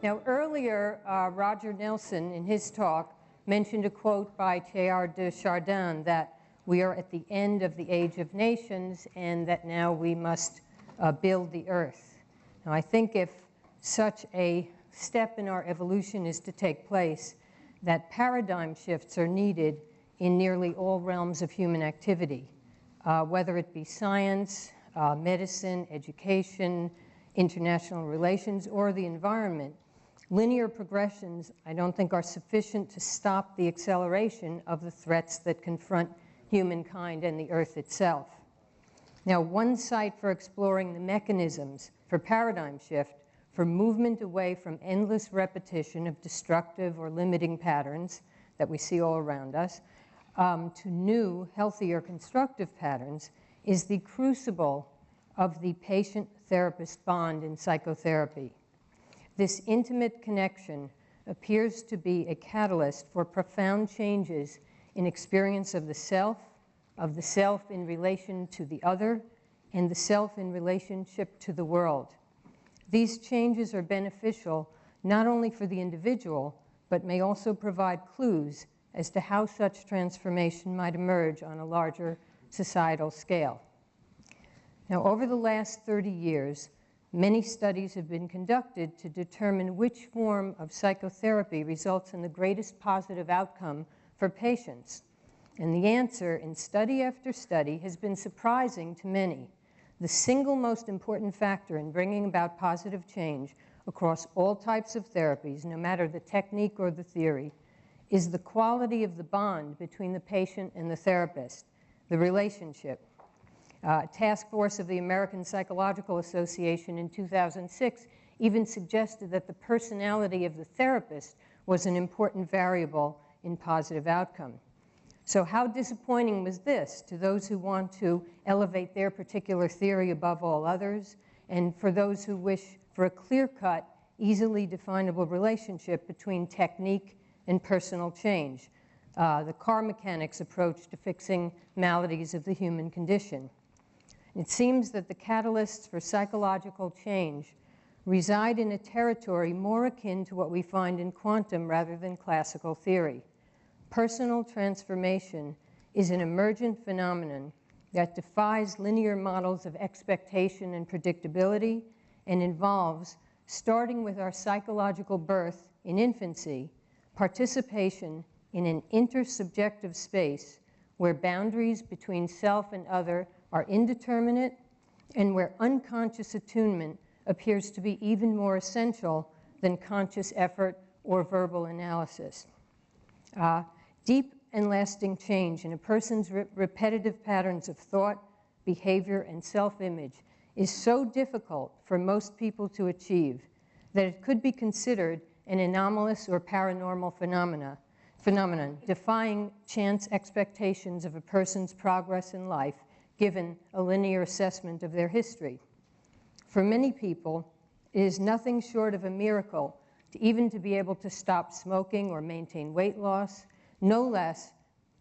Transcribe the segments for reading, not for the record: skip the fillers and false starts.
Now, earlier, Roger Nelson, in his talk, mentioned a quote by Teilhard de Chardin that we are at the end of the age of nations and that now we must build the earth. Now, I think if such a step in our evolution is to take place, that paradigm shifts are needed in nearly all realms of human activity, whether it be science, medicine, education, international relations, or the environment. Linear progressions, I don't think, are sufficient to stop the acceleration of the threats that confront humankind and the Earth itself. Now, one site for exploring the mechanisms for paradigm shift, for movement away from endless repetition of destructive or limiting patterns that we see all around us, to new, healthier, constructive patterns, is the crucible of the patient-therapist bond in psychotherapy. This intimate connection appears to be a catalyst for profound changes in experience of the self in relation to the other, and the self in relationship to the world. These changes are beneficial not only for the individual, but may also provide clues as to how such transformation might emerge on a larger societal scale. Now, over the last 30 years, many studies have been conducted to determine which form of psychotherapy results in the greatest positive outcome for patients. And the answer in study after study has been surprising to many. The single most important factor in bringing about positive change across all types of therapies, no matter the technique or the theory, is the quality of the bond between the patient and the therapist, the relationship. A task force of the American Psychological Association in 2006 even suggested that the personality of the therapist was an important variable in positive outcome. So how disappointing was this to those who want to elevate their particular theory above all others, and for those who wish for a clear-cut, easily definable relationship between technique and personal change, the car mechanic's approach to fixing maladies of the human condition. It seems that the catalysts for psychological change reside in a territory more akin to what we find in quantum rather than classical theory. Personal transformation is an emergent phenomenon that defies linear models of expectation and predictability and involves, starting with our psychological birth in infancy, participation in an intersubjective space where boundaries between self and other are indeterminate and where unconscious attunement appears to be even more essential than conscious effort or verbal analysis. Deep and lasting change in a person's repetitive patterns of thought, behavior, and self-image is so difficult for most people to achieve that it could be considered an anomalous or paranormal phenomenon, defying chance expectations of a person's progress in life given a linear assessment of their history. For many people, it is nothing short of a miracle to be able to stop smoking or maintain weight loss, no less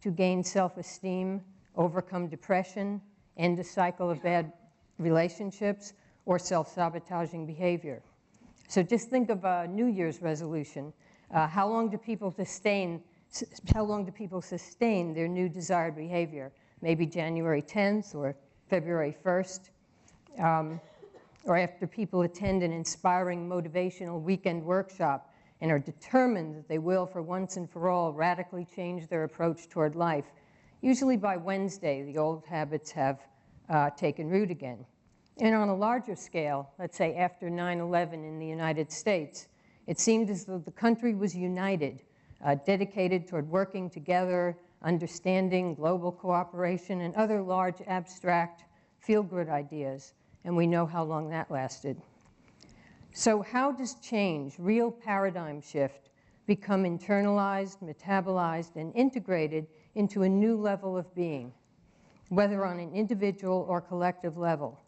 to gain self-esteem, overcome depression, end a cycle of bad relationships, or self-sabotaging behavior. So just think of a New Year's resolution. How long do people sustain their new desired behavior? Maybe January 10th or February 1st, or after people attend an inspiring motivational weekend workshop and are determined that they will, for once and for all, radically change their approach toward life. Usually by Wednesday, the old habits have taken root again. And on a larger scale, let's say after 9/11 in the United States, it seemed as though the country was united, dedicated toward working together, understanding, global cooperation, and other large, abstract, feel-good ideas. And we know how long that lasted. So how does change, real paradigm shift, become internalized, metabolized, and integrated into a new level of being, whether on an individual or collective level?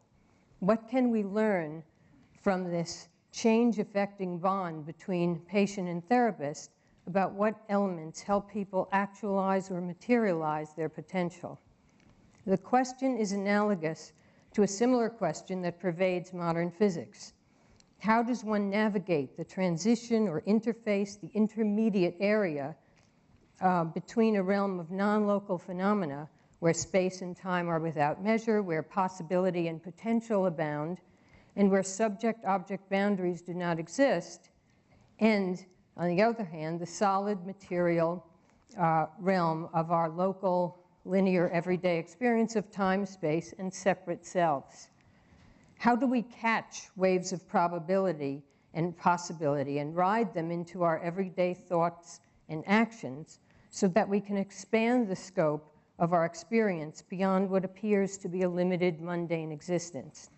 What can we learn from this change-affecting bond between patient and therapist about what elements help people actualize or materialize their potential? The question is analogous to a similar question that pervades modern physics. How does one navigate the transition or interface, the intermediate area between a realm of non-local phenomena where space and time are without measure, where possibility and potential abound, and where subject-object boundaries do not exist, and, on the other hand, the solid material realm of our local, linear, everyday experience of time, space, and separate selves? How do we catch waves of probability and possibility and ride them into our everyday thoughts and actions so that we can expand the scope of our experience beyond what appears to be a limited, mundane existence?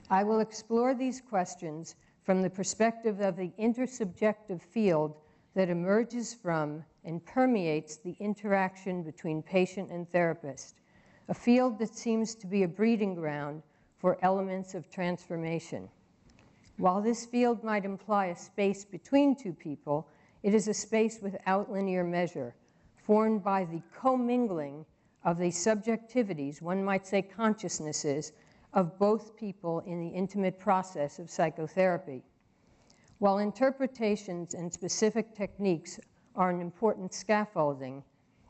I will explore these questions from the perspective of the intersubjective field that emerges from and permeates the interaction between patient and therapist, a field that seems to be a breeding ground for elements of transformation. While this field might imply a space between two people, it is a space without linear measure, formed by the commingling of the subjectivities, one might say consciousnesses, of both people in the intimate process of psychotherapy. While interpretations and specific techniques are an important scaffolding,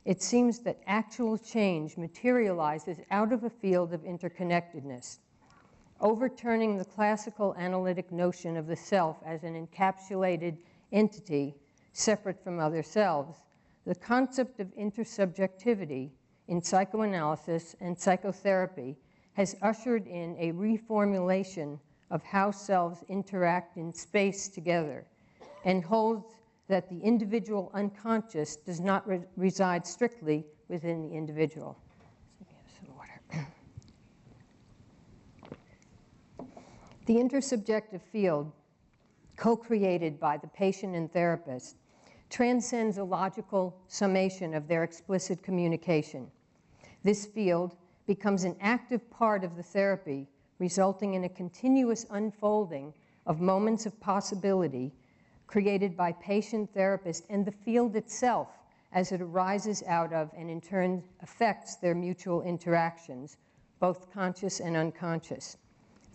it seems that actual change materializes out of a field of interconnectedness, overturning the classical analytic notion of the self as an encapsulated entity separate from other selves. The concept of intersubjectivity in psychoanalysis and psychotherapy has ushered in a reformulation of how selves interact in space together, and holds that the individual unconscious does not reside strictly within the individual. Some water. The intersubjective field, co-created by the patient and therapist, transcends a logical summation of their explicit communication. This field becomes an active part of the therapy, resulting in a continuous unfolding of moments of possibility created by patient, therapist, and the field itself as it arises out of and in turn affects their mutual interactions, both conscious and unconscious.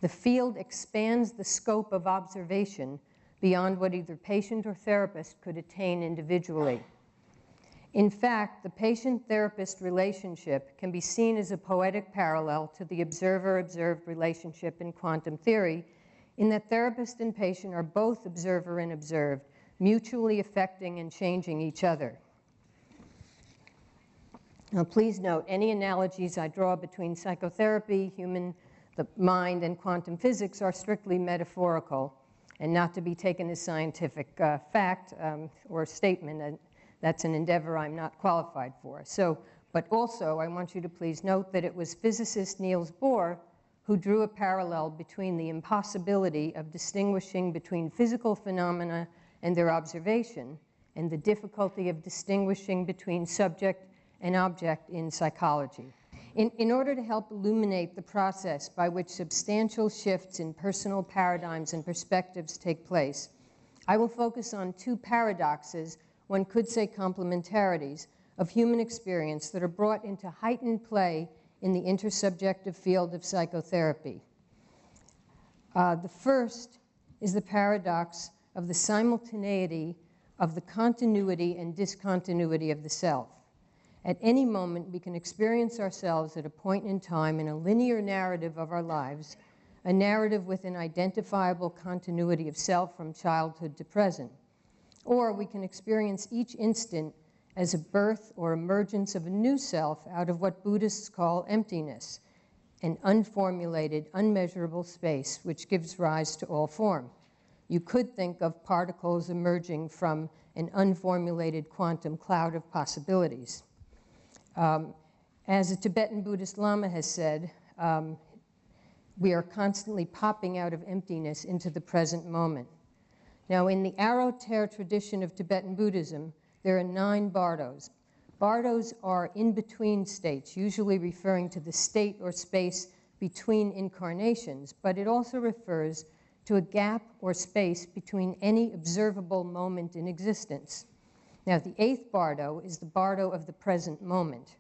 The field expands the scope of observation beyond what either patient or therapist could attain individually. In fact, the patient-therapist relationship can be seen as a poetic parallel to the observer-observed relationship in quantum theory, in that therapist and patient are both observer and observed, mutually affecting and changing each other. Now, please note, any analogies I draw between psychotherapy, the mind, and quantum physics are strictly metaphorical and not to be taken as scientific fact or statement. And that's an endeavor I'm not qualified for. But also, I want you to please note that it was physicist Niels Bohr who drew a parallel between the impossibility of distinguishing between physical phenomena and their observation, and the difficulty of distinguishing between subject and object in psychology. In order to help illuminate the process by which substantial shifts in personal paradigms and perspectives take place, I will focus on two paradoxes, one could say complementarities, of human experience that are brought into heightened play in the intersubjective field of psychotherapy. The first is the paradox of the simultaneity of the continuity and discontinuity of the self. At any moment, we can experience ourselves at a point in time in a linear narrative of our lives, a narrative with an identifiable continuity of self from childhood to present. Or we can experience each instant as a birth or emergence of a new self out of what Buddhists call emptiness, an unformulated, unmeasurable space which gives rise to all form. You could think of particles emerging from an unformulated quantum cloud of possibilities. As a Tibetan Buddhist Lama has said, we are constantly popping out of emptiness into the present moment. Now, in the Arrow-Tear tradition of Tibetan Buddhism, there are 9 bardos. Bardos are in-between states, usually referring to the state or space between incarnations, but it also refers to a gap or space between any observable moment in existence. Now, the 8th bardo is the bardo of the present moment.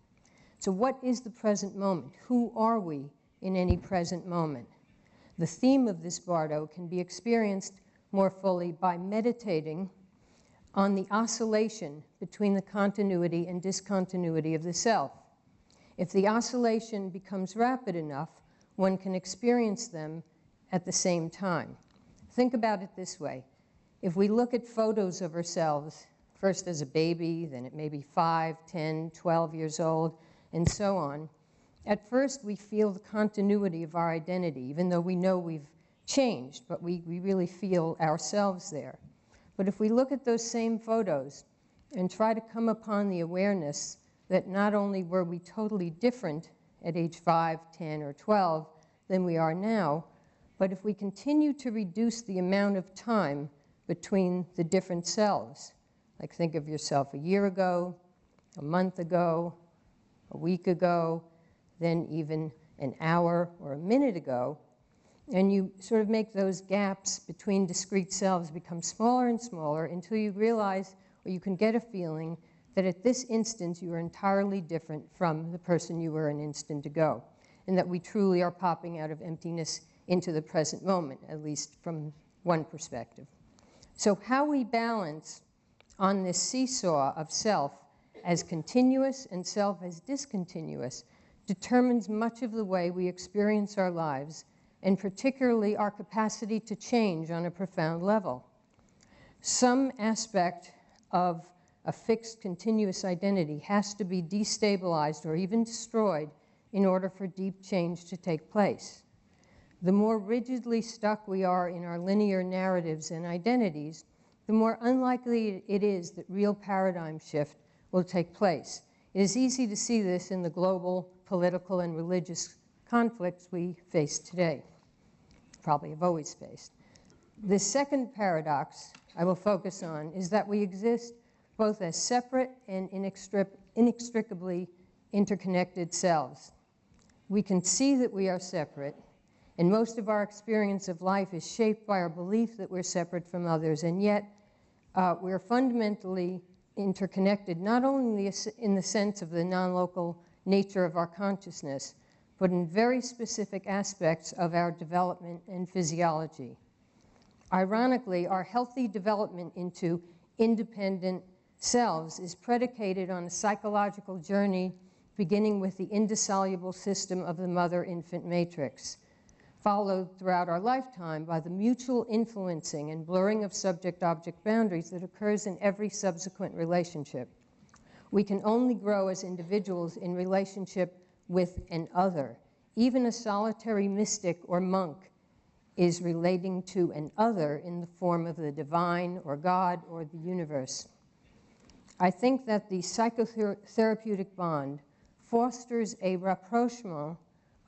So what is the present moment? Who are we in any present moment? The theme of this bardo can be experienced more fully by meditating on the oscillation between the continuity and discontinuity of the self. If the oscillation becomes rapid enough, one can experience them at the same time. Think about it this way. If we look at photos of ourselves, first as a baby, then it may be 5, 10, 12 years old, and so on, at first we feel the continuity of our identity, even though we know we've changed, but we really feel ourselves there. But if we look at those same photos and try to come upon the awareness that not only were we totally different at age 5, 10, or 12 than we are now, but if we continue to reduce the amount of time between the different selves, like think of yourself a year ago, a month ago, a week ago, then even an hour or a minute ago, and you sort of make those gaps between discrete selves become smaller and smaller until you realize, or you can get a feeling, that at this instant you are entirely different from the person you were an instant ago, and that we truly are popping out of emptiness into the present moment, at least from one perspective. So how we balance on this seesaw of self as continuous and self as discontinuous determines much of the way we experience our lives, and particularly our capacity to change on a profound level. Some aspect of a fixed continuous identity has to be destabilized or even destroyed in order for deep change to take place. The more rigidly stuck we are in our linear narratives and identities, the more unlikely it is that real paradigm shift will take place. It is easy to see this in the global political and religious conflicts we face today, probably have always faced. The second paradox I will focus on is that we exist both as separate and inextricably interconnected selves. We can see that we are separate, and most of our experience of life is shaped by our belief that we're separate from others, and yet we're fundamentally interconnected, not only in the sense of the non-local nature of our consciousness, but in very specific aspects of our development and physiology. Ironically, our healthy development into independent selves is predicated on a psychological journey beginning with the indissoluble system of the mother-infant matrix, followed throughout our lifetime by the mutual influencing and blurring of subject-object boundaries that occurs in every subsequent relationship. We can only grow as individuals in relationship with an other. Even a solitary mystic or monk is relating to an other in the form of the divine or God or the universe. I think that the psychotherapeutic bond fosters a rapprochement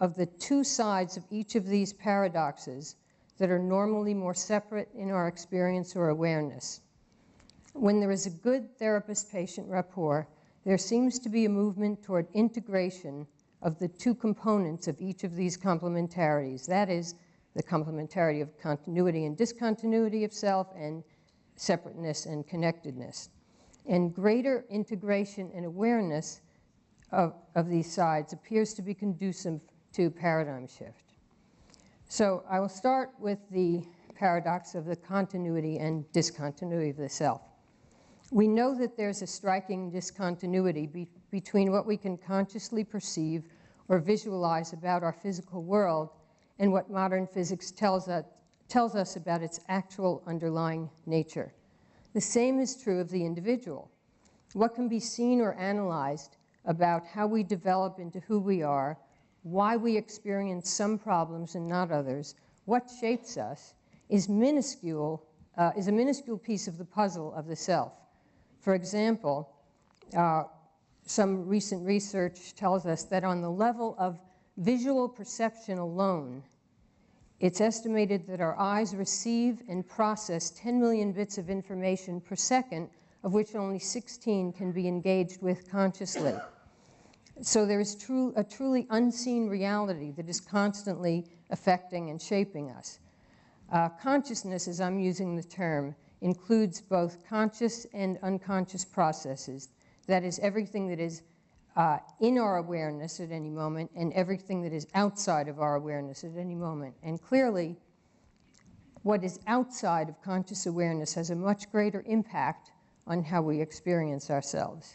of the two sides of each of these paradoxes that are normally more separate in our experience or awareness. When there is a good therapist-patient rapport, there seems to be a movement toward integration of the two components of each of these complementarities. That is, the complementarity of continuity and discontinuity of self, and separateness and connectedness. And greater integration and awareness of these sides appears to be conducive to paradigm shift. So I will start with the paradox of the continuity and discontinuity of the self. We know that there's a striking discontinuity between what we can consciously perceive or visualize about our physical world and what modern physics tells us about its actual underlying nature. The same is true of the individual. What can be seen or analyzed about how we develop into who we are, why we experience some problems and not others, what shapes us, is a minuscule piece of the puzzle of the self. For example, some recent research tells us that on the level of visual perception alone, it's estimated that our eyes receive and process 10 million bits of information per second, of which only 16 can be engaged with consciously. So there is a truly unseen reality that is constantly affecting and shaping us. Consciousness, as I'm using the term, includes both conscious and unconscious processes. That is, everything that is in our awareness at any moment and everything that is outside of our awareness at any moment. And clearly, what is outside of conscious awareness has a much greater impact on how we experience ourselves.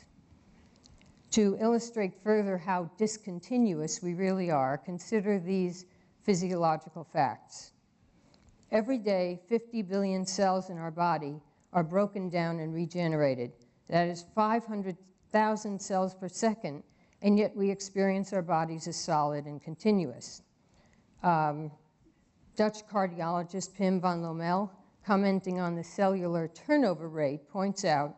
To illustrate further how discontinuous we really are, consider these physiological facts. Every day, 50 billion cells in our body are broken down and regenerated. That is 500,000 cells per second, and yet we experience our bodies as solid and continuous. Dutch cardiologist Pim van Lommel, commenting on the cellular turnover rate, points out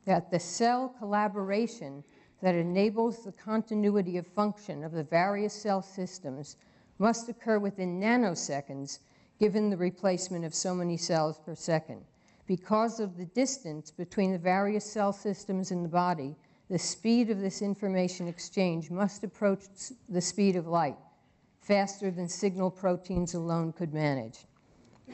that the cell collaboration that enables the continuity of function of the various cell systems must occur within nanoseconds, given the replacement of so many cells per second. Because of the distance between the various cell systems in the body, the speed of this information exchange must approach the speed of light, faster than signal proteins alone could manage.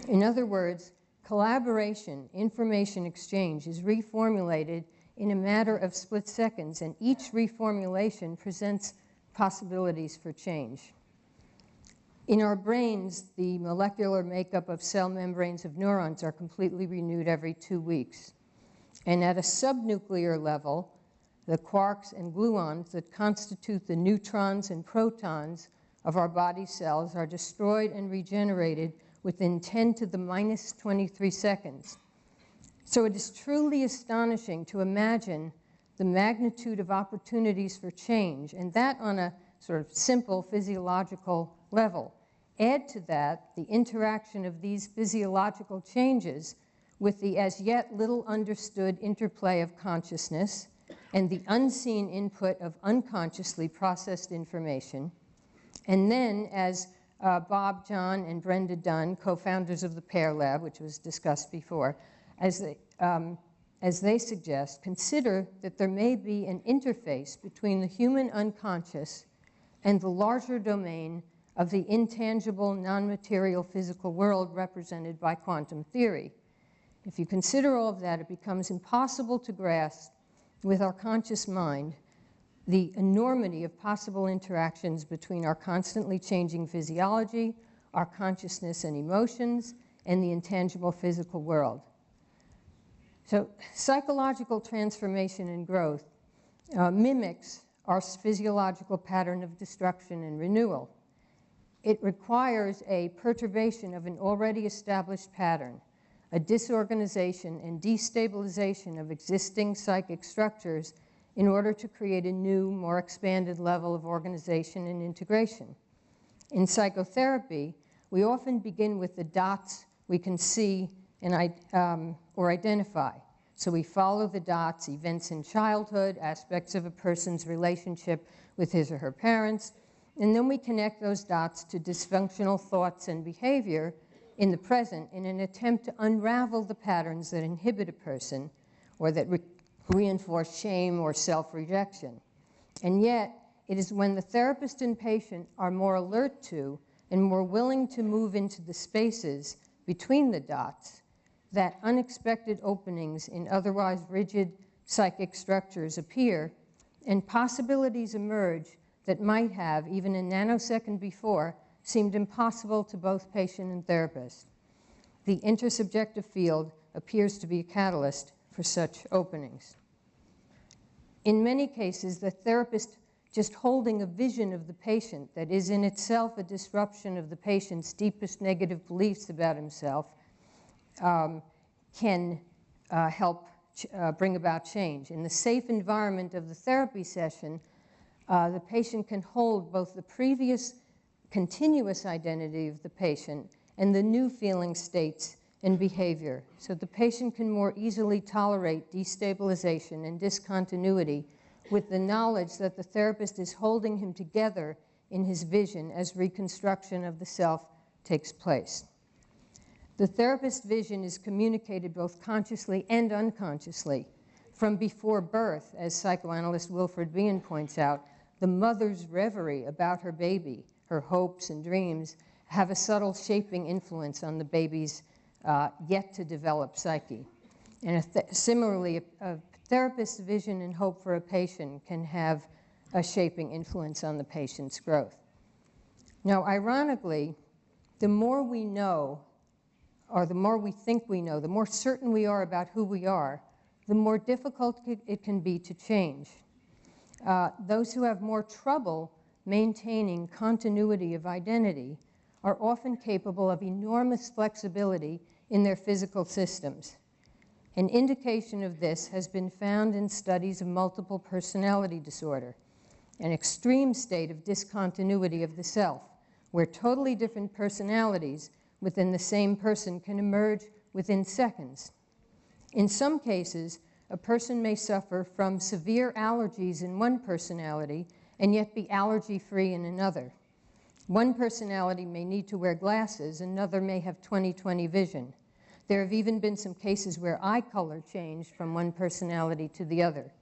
In other words, collaboration, information exchange, is reformulated in a matter of split seconds, and each reformulation presents possibilities for change. In our brains, the molecular makeup of cell membranes of neurons are completely renewed every 2 weeks. And at a subnuclear level, the quarks and gluons that constitute the neutrons and protons of our body cells are destroyed and regenerated within 10 to the minus 23 seconds. So it is truly astonishing to imagine the magnitude of opportunities for change, and that on a sort of simple physiological level. Add to that the interaction of these physiological changes with the as yet little understood interplay of consciousness and the unseen input of unconsciously processed information. And then, as Bob, John, and Brenda Dunn, co-founders of the Pear Lab, which was discussed before, as they suggest, consider that there may be an interface between the human unconscious and the larger domain of the intangible, non-material physical world represented by quantum theory. If you consider all of that, it becomes impossible to grasp with our conscious mind the enormity of possible interactions between our constantly changing physiology, our consciousness and emotions, and the intangible physical world. So psychological transformation and growth mimics our physiological pattern of destruction and renewal. It requires a perturbation of an already established pattern, a disorganization and destabilization of existing psychic structures in order to create a new, more expanded level of organization and integration. In psychotherapy, we often begin with the dots we can see and or identify. So we follow the dots, events in childhood, aspects of a person's relationship with his or her parents, and then we connect those dots to dysfunctional thoughts and behavior in the present in an attempt to unravel the patterns that inhibit a person or that reinforce shame or self-rejection. And yet, it is when the therapist and patient are more alert to and more willing to move into the spaces between the dots that unexpected openings in otherwise rigid psychic structures appear and possibilities emerge that might have, even a nanosecond before, seemed impossible to both patient and therapist. The intersubjective field appears to be a catalyst for such openings. In many cases, the therapist just holding a vision of the patient that is in itself a disruption of the patient's deepest negative beliefs about himself can help bring about change. In the safe environment of the therapy session, the patient can hold both the previous continuous identity of the patient and the new feeling states and behavior, so the patient can more easily tolerate destabilization and discontinuity with the knowledge that the therapist is holding him together in his vision as reconstruction of the self takes place. The therapist's vision is communicated both consciously and unconsciously. From before birth, as psychoanalyst Wilfred Bion points out, the mother's reverie about her baby, her hopes and dreams, have a subtle shaping influence on the baby's yet to develop psyche. And similarly, a therapist's vision and hope for a patient can have a shaping influence on the patient's growth. Now, ironically, the more we know, or the more we think we know, the more certain we are about who we are, the more difficult it can be to change. Those who have more trouble maintaining continuity of identity are often capable of enormous flexibility in their physical systems. An indication of this has been found in studies of multiple personality disorder, an extreme state of discontinuity of the self, where totally different personalities within the same person can emerge within seconds. In some cases, a person may suffer from severe allergies in one personality and yet be allergy-free in another. One personality may need to wear glasses, another may have 20/20 vision. There have even been some cases where eye color changed from one personality to the other.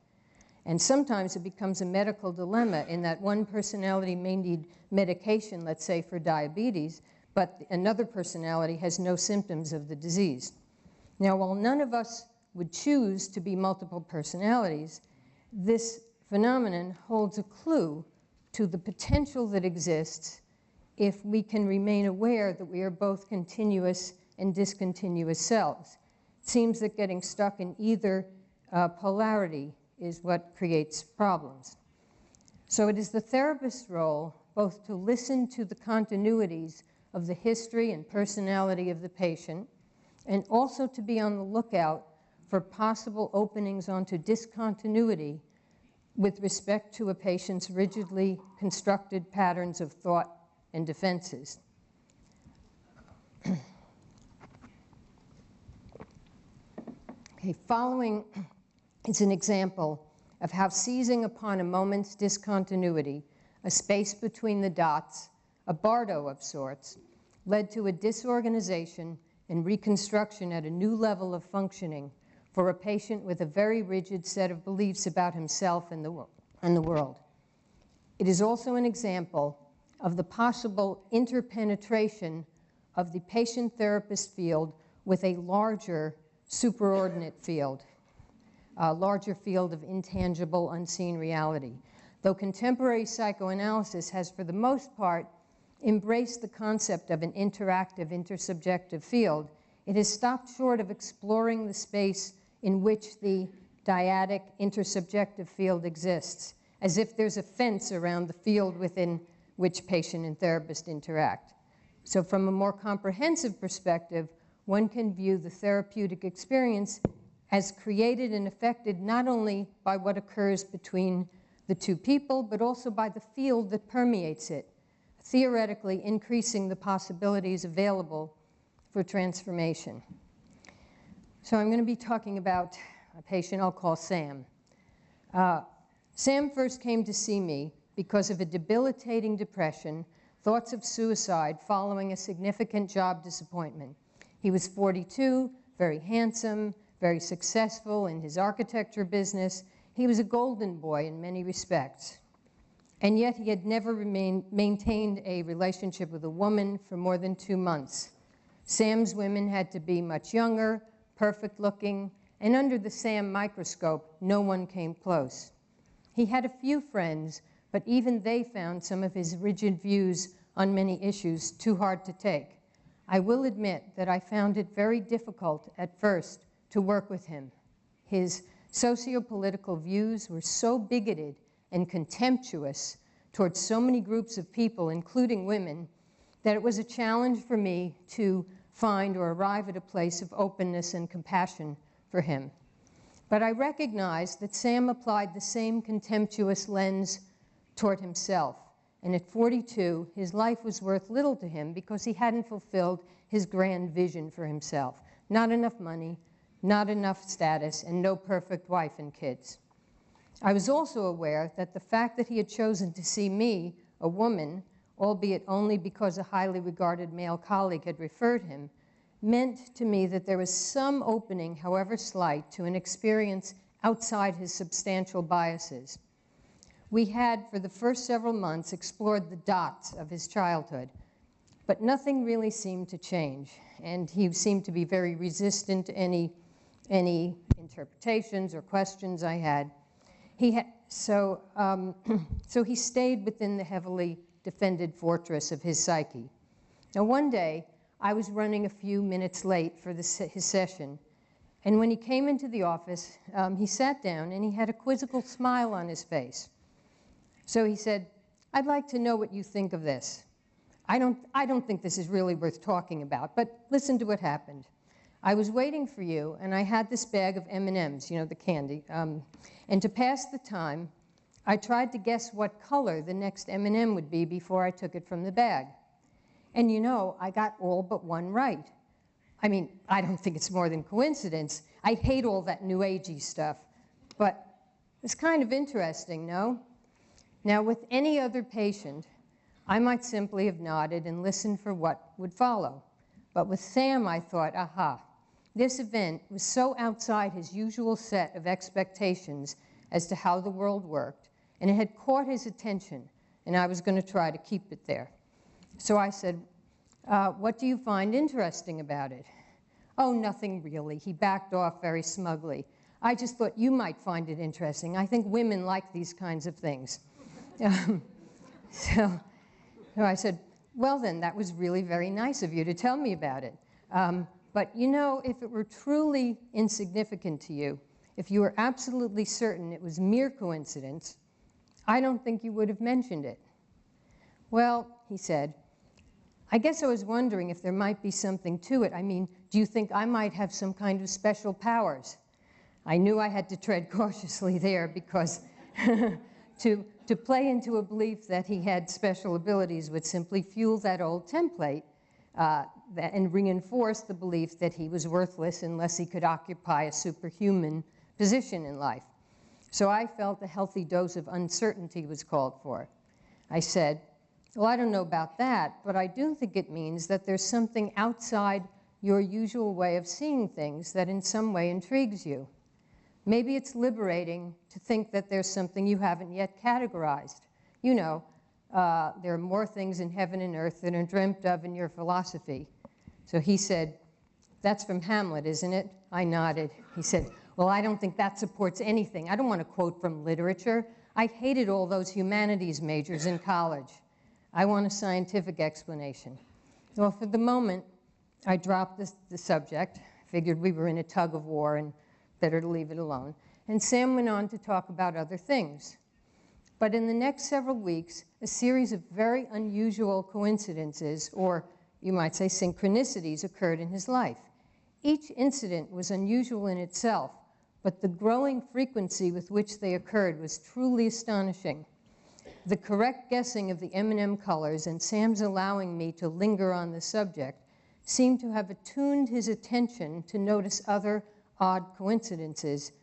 And sometimes it becomes a medical dilemma in that one personality may need medication, let's say for diabetes, but another personality has no symptoms of the disease. Now, while none of us would choose to be multiple personalities, this phenomenon holds a clue to the potential that exists if we can remain aware that we are both continuous and discontinuous selves. It seems that getting stuck in either polarity is what creates problems. So it is the therapist's role both to listen to the continuities of the history and personality of the patient, and also to be on the lookout for possible openings onto discontinuity with respect to a patient's rigidly constructed patterns of thought and defenses. Okay, following is an example of how seizing upon a moment's discontinuity, a space between the dots, a bardo of sorts, led to a disorganization and reconstruction at a new level of functioning for a patient with a very rigid set of beliefs about himself and the world. It is also an example of the possible interpenetration of the patient-therapist field with a larger superordinate field, a larger field of intangible, unseen reality. Though contemporary psychoanalysis has, for the most part, embraced the concept of an interactive, intersubjective field, it has stopped short of exploring the space in which the dyadic, intersubjective field exists, as if there's a fence around the field within which patient and therapist interact. So from a more comprehensive perspective, one can view the therapeutic experience as created and affected not only by what occurs between the two people, but also by the field that permeates it, theoretically increasing the possibilities available for transformation. So I'm going to be talking about a patient I'll call Sam. Sam first came to see me because of a debilitating depression, thoughts of suicide following a significant job disappointment. He was 42, very handsome, very successful in his architecture business. He was a golden boy in many respects. And yet he had never maintained a relationship with a woman for more than 2 months. Sam's women had to be much younger, perfect looking, and under the Sam microscope, no one came close. He had a few friends, but even they found some of his rigid views on many issues too hard to take. I will admit that I found it very difficult at first to work with him. His socio-political views were so bigoted and contemptuous towards so many groups of people, including women, that it was a challenge for me to find or arrive at a place of openness and compassion for him. But I recognized that Sam applied the same contemptuous lens toward himself. And at 42, his life was worth little to him because he hadn't fulfilled his grand vision for himself. Not enough money, not enough status, and no perfect wife and kids. I was also aware that the fact that he had chosen to see me, a woman, albeit only because a highly regarded male colleague had referred him, meant to me that there was some opening, however slight, to an experience outside his substantial biases. We had, for the first several months, explored the dots of his childhood, but nothing really seemed to change, and he seemed to be very resistant to any interpretations or questions I had. So he stayed within the heavily defended fortress of his psyche. Now one day, I was running a few minutes late for his session, and when he came into the office, he sat down and he had a quizzical smile on his face. So he said, "I'd like to know what you think of this. I don't think this is really worth talking about, but listen to what happened. I was waiting for you, and I had this bag of M&Ms, you know, the candy, and to pass the time, I tried to guess what color the next M&M would be before I took it from the bag. And you know, I got all but one right. I mean, I don't think it's more than coincidence. I hate all that new agey stuff, but it's kind of interesting, no? Now, with any other patient, I might simply have nodded and listened for what would follow. But with Sam, I thought, aha, this event was so outside his usual set of expectations as to how the world worked, and it had caught his attention, and I was going to try to keep it there. So I said, what do you find interesting about it? Oh, nothing really. He backed off very smugly. I just thought you might find it interesting. I think women like these kinds of things. So I said, well then, that was really very nice of you to tell me about it. But you know, if it were truly insignificant to you, if you were absolutely certain it was mere coincidence, I don't think you would have mentioned it. Well, he said, I guess I was wondering if there might be something to it. I mean, do you think I might have some kind of special powers? I knew I had to tread cautiously there because to play into a belief that he had special abilities would simply fuel that old template and reinforce the belief that he was worthless unless he could occupy a superhuman position in life. So I felt a healthy dose of uncertainty was called for. I said, well, I don't know about that, but I do think it means that there's something outside your usual way of seeing things that in some way intrigues you. Maybe it's liberating to think that there's something you haven't yet categorized. You know, there are more things in heaven and earth than are dreamt of in your philosophy. So he said, that's from Hamlet, isn't it? I nodded. He said, well, I don't think that supports anything. I don't want to quote from literature. I hated all those humanities majors in college. I want a scientific explanation. Well, for the moment, I dropped the subject, figured we were in a tug of war and better to leave it alone. And Sam went on to talk about other things. But in the next several weeks, a series of very unusual coincidences, or you might say synchronicities, occurred in his life. Each incident was unusual in itself, but the growing frequency with which they occurred was truly astonishing. The correct guessing of the M&M colors and Sam's allowing me to linger on the subject seemed to have attuned his attention to notice other odd coincidences.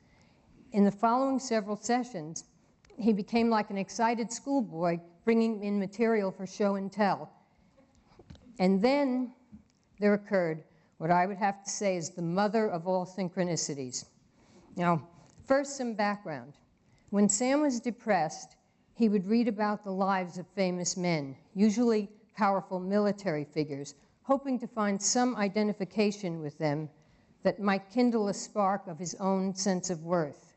In the following several sessions, he became like an excited schoolboy bringing in material for show and tell. And then there occurred what I would have to say is the mother of all synchronicities. Now, first some background. When Sam was depressed, he would read about the lives of famous men, usually powerful military figures, hoping to find some identification with them that might kindle a spark of his own sense of worth.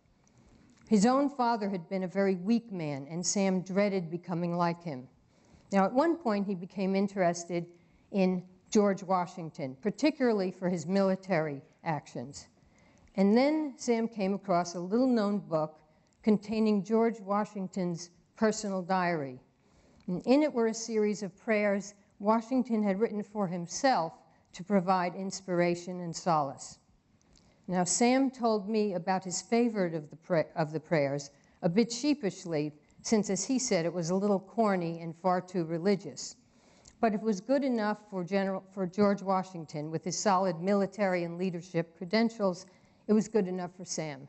His own father had been a very weak man, and Sam dreaded becoming like him. Now, at one point, he became interested in George Washington, particularly for his military actions. And then Sam came across a little-known book containing George Washington's personal diary. And in it were a series of prayers Washington had written for himself to provide inspiration and solace. Now, Sam told me about his favorite of the prayers, a bit sheepishly, since, as he said, it was a little corny and far too religious. But it was good enough for George Washington, with his solid military and leadership credentials. It was good enough for Sam.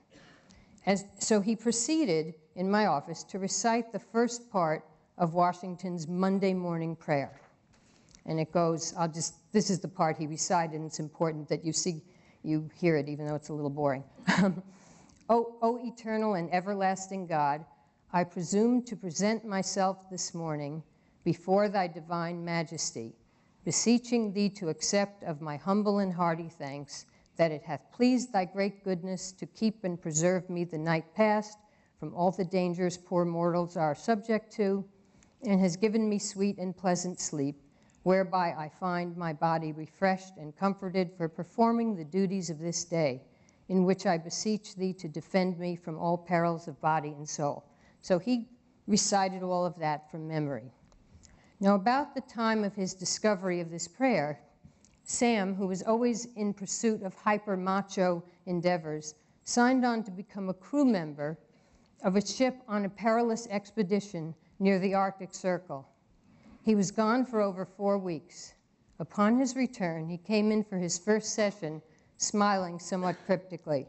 So he proceeded in my office to recite the first part of Washington's Monday morning prayer. And it goes, this is the part he recited, and it's important that you hear it, even though it's a little boring. O eternal and everlasting God, I presume to present myself this morning before thy divine majesty, beseeching thee to accept of my humble and hearty thanks, that it hath pleased thy great goodness to keep and preserve me the night past from all the dangers poor mortals are subject to, and has given me sweet and pleasant sleep, whereby I find my body refreshed and comforted for performing the duties of this day, in which I beseech thee to defend me from all perils of body and soul. So he recited all of that from memory. Now, about the time of his discovery of this prayer, Sam, who was always in pursuit of hyper-macho endeavors, signed on to become a crew member of a ship on a perilous expedition near the Arctic Circle. He was gone for over 4 weeks. Upon his return, he came in for his first session, smiling somewhat cryptically.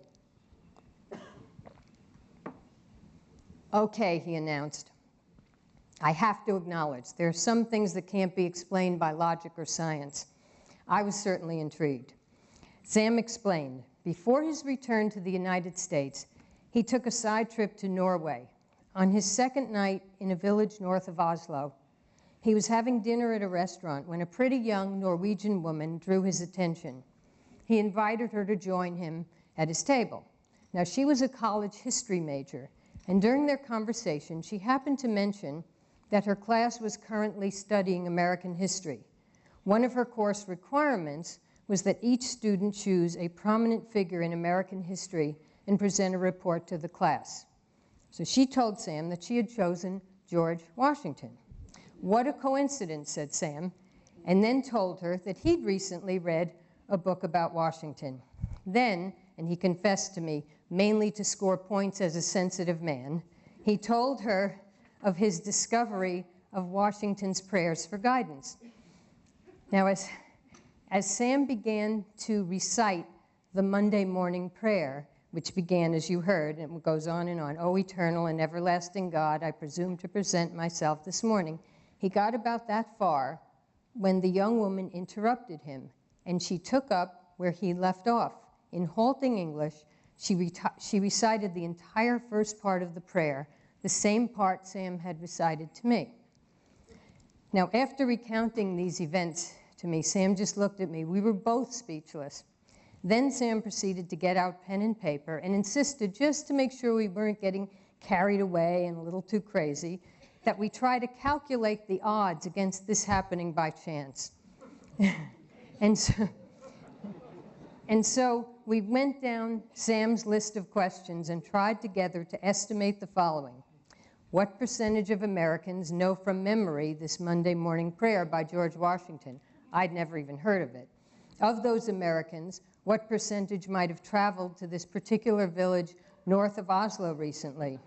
Okay, he announced, I have to acknowledge there are some things that can't be explained by logic or science. I was certainly intrigued. Sam explained, before his return to the United States, he took a side trip to Norway. On his second night in a village north of Oslo, he was having dinner at a restaurant when a pretty young Norwegian woman drew his attention. He invited her to join him at his table. Now, she was a college history major, and during their conversation, she happened to mention that her class was currently studying American history. One of her course requirements was that each student choose a prominent figure in American history and present a report to the class. So she told Sam that she had chosen George Washington. What a coincidence, said Sam, and then told her that he'd recently read a book about Washington. Then, and he confessed to me, mainly to score points as a sensitive man, he told her of his discovery of Washington's prayers for guidance. Now, as Sam began to recite the Monday morning prayer, which began, as you heard, and it goes on, O eternal and everlasting God, I presume to present myself this morning. He got about that far when the young woman interrupted him, and she took up where he left off. In halting English, she recited the entire first part of the prayer, the same part Sam had recited to me. Now, after recounting these events to me, Sam just looked at me. We were both speechless. Then Sam proceeded to get out pen and paper and insisted, just to make sure we weren't getting carried away and a little too crazy, that we try to calculate the odds against this happening by chance. And so we went down Sam's list of questions and tried together to estimate the following. What percentage of Americans know from memory this Monday morning prayer by George Washington? I'd never even heard of it. Of those Americans, what percentage might have traveled to this particular village north of Oslo recently?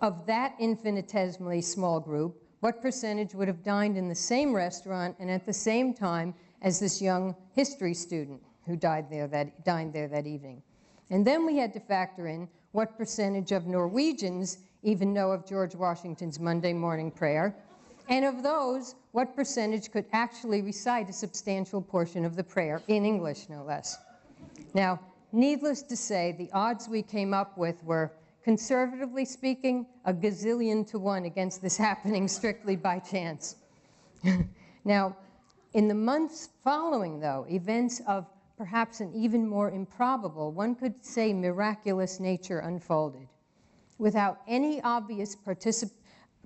Of that infinitesimally small group, what percentage would have dined in the same restaurant and at the same time as this young history student who dined there that evening? And then we had to factor in what percentage of Norwegians even know of George Washington's Monday morning prayer, and of those, what percentage could actually recite a substantial portion of the prayer, in English no less. Now, needless to say, the odds we came up with were, conservatively speaking, a gazillion to 1 against this happening strictly by chance. Now, in the months following, though, events of perhaps an even more improbable, one could say miraculous nature unfolded. Without any obvious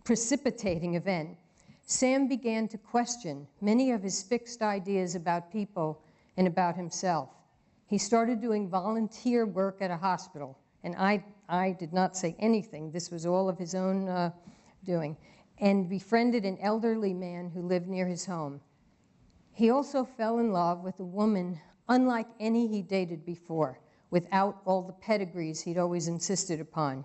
precipitating event, Sam began to question many of his fixed ideas about people and about himself. He started doing volunteer work at a hospital, and I did not say anything. This was all of his own doing, and befriended an elderly man who lived near his home. He also fell in love with a woman unlike any he dated before, without all the pedigrees he'd always insisted upon.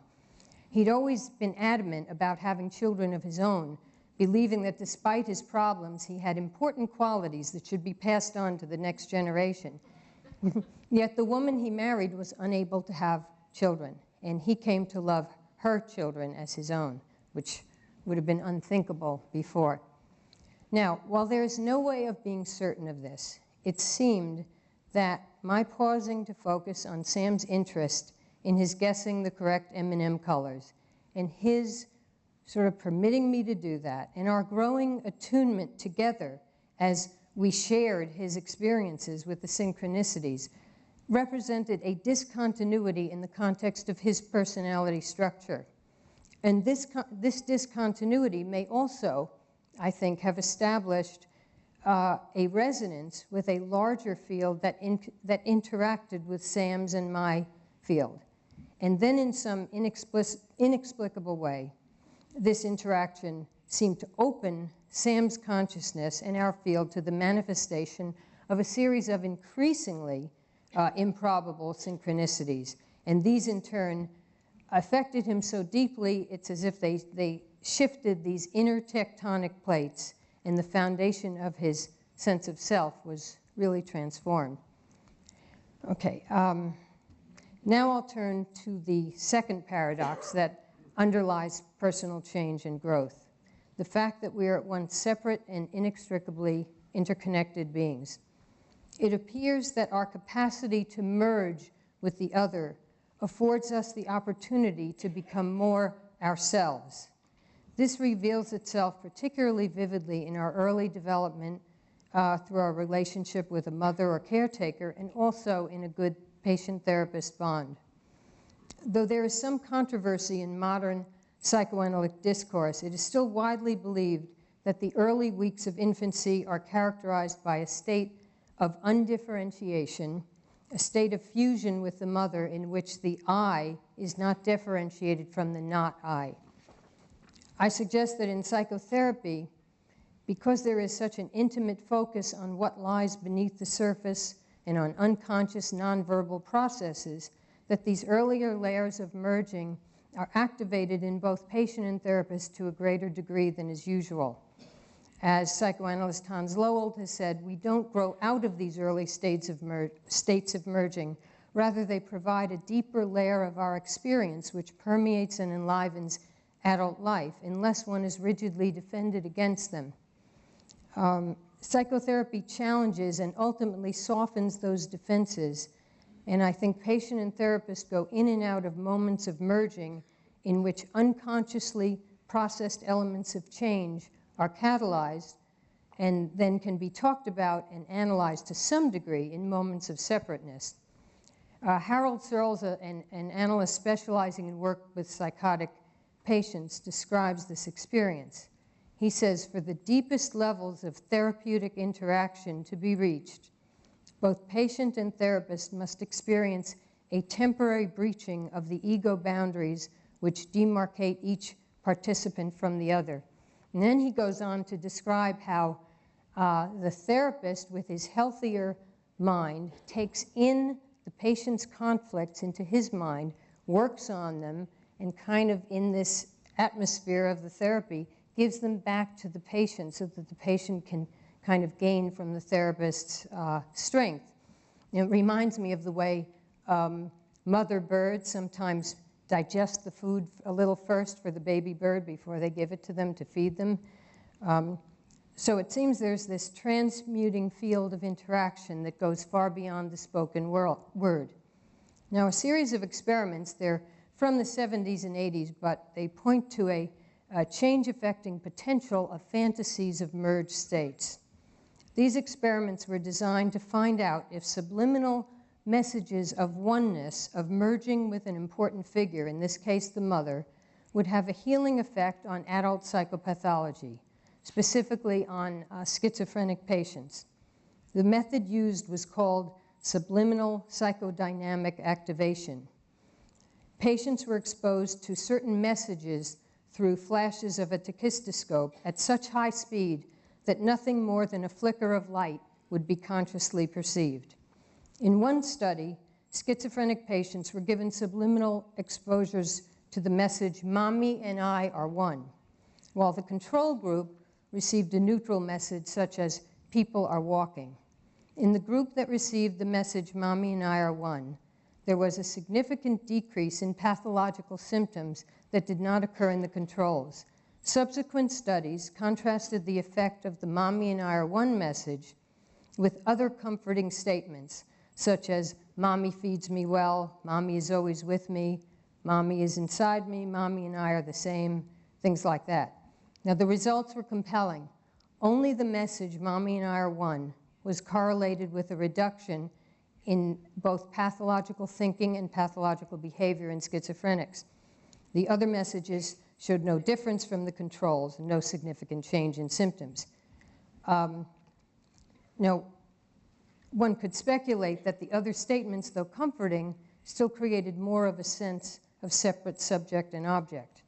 He'd always been adamant about having children of his own, believing that despite his problems, he had important qualities that should be passed on to the next generation. Yet the woman he married was unable to have children, and he came to love her children as his own, which would have been unthinkable before. Now, while there is no way of being certain of this, it seemed that my pausing to focus on Sam's interest in his guessing the correct M&M colors, and his sort of permitting me to do that, and our growing attunement together as we shared his experiences with the synchronicities, represented a discontinuity in the context of his personality structure. And this discontinuity may also, I think, have established a resonance with a larger field that interacted with Sam's and my field. And then in some inexplicable way, this interaction seemed to open Sam's consciousness and our field to the manifestation of a series of increasingly improbable synchronicities. And these in turn affected him so deeply, it's as if they shifted these inner tectonic plates, and the foundation of his sense of self was really transformed. Okay, now I'll turn to the second paradox that underlies personal change and growth, the fact that we are at once separate and inextricably interconnected beings. It appears that our capacity to merge with the other affords us the opportunity to become more ourselves. This reveals itself particularly vividly in our early development through our relationship with a mother or caretaker, and also in a good patient-therapist bond. Though there is some controversy in modern psychoanalytic discourse, it is still widely believed that the early weeks of infancy are characterized by a state of undifferentiation, a state of fusion with the mother in which the I is not differentiated from the not I. I suggest that in psychotherapy, because there is such an intimate focus on what lies beneath the surface and on unconscious nonverbal processes, that these earlier layers of merging are activated in both patient and therapist to a greater degree than is usual. As psychoanalyst Hans Lowold has said, we don't grow out of these early states of merging. Rather, they provide a deeper layer of our experience which permeates and enlivens adult life, unless one is rigidly defended against them. Psychotherapy challenges and ultimately softens those defenses, and I think patient and therapist go in and out of moments of merging in which unconsciously processed elements of change are catalyzed and then can be talked about and analyzed to some degree in moments of separateness. Harold Searles, an analyst specializing in work with psychotic patients, describes this experience. He says, for the deepest levels of therapeutic interaction to be reached, both patient and therapist must experience a temporary breaching of the ego boundaries which demarcate each participant from the other. And then he goes on to describe how the therapist, with his healthier mind, takes in the patient's conflicts into his mind, works on them, and kind of in this atmosphere of the therapy, gives them back to the patient so that the patient can kind of gain from the therapist's strength. It reminds me of the way mother birds sometimes digest the food a little first for the baby bird before they give it to them to feed them. So it seems there's this transmuting field of interaction that goes far beyond the spoken word. Now, a series of experiments, they're from the 70s and 80s, but they point to a change-affecting potential of fantasies of merged states. These experiments were designed to find out if subliminal messages of oneness, of merging with an important figure, in this case the mother, would have a healing effect on adult psychopathology, specifically on schizophrenic patients. The method used was called subliminal psychodynamic activation. Patients were exposed to certain messages through flashes of a tachistoscope at such high speed that nothing more than a flicker of light would be consciously perceived. In one study, schizophrenic patients were given subliminal exposures to the message, "Mommy and I are one," while the control group received a neutral message such as, "People are walking." In the group that received the message, "Mommy and I are one," there was a significant decrease in pathological symptoms that did not occur in the controls. Subsequent studies contrasted the effect of the "Mommy and I are one" message with other comforting statements, such as, "Mommy feeds me well," "Mommy is always with me," "Mommy is inside me," "Mommy and I are the same," things like that. Now, the results were compelling. Only the message, "Mommy and I are one," was correlated with a reduction in both pathological thinking and pathological behavior in schizophrenics. The other messages showed no difference from the controls and no significant change in symptoms. Now, one could speculate that the other statements, though comforting, still created more of a sense of separate subject and object.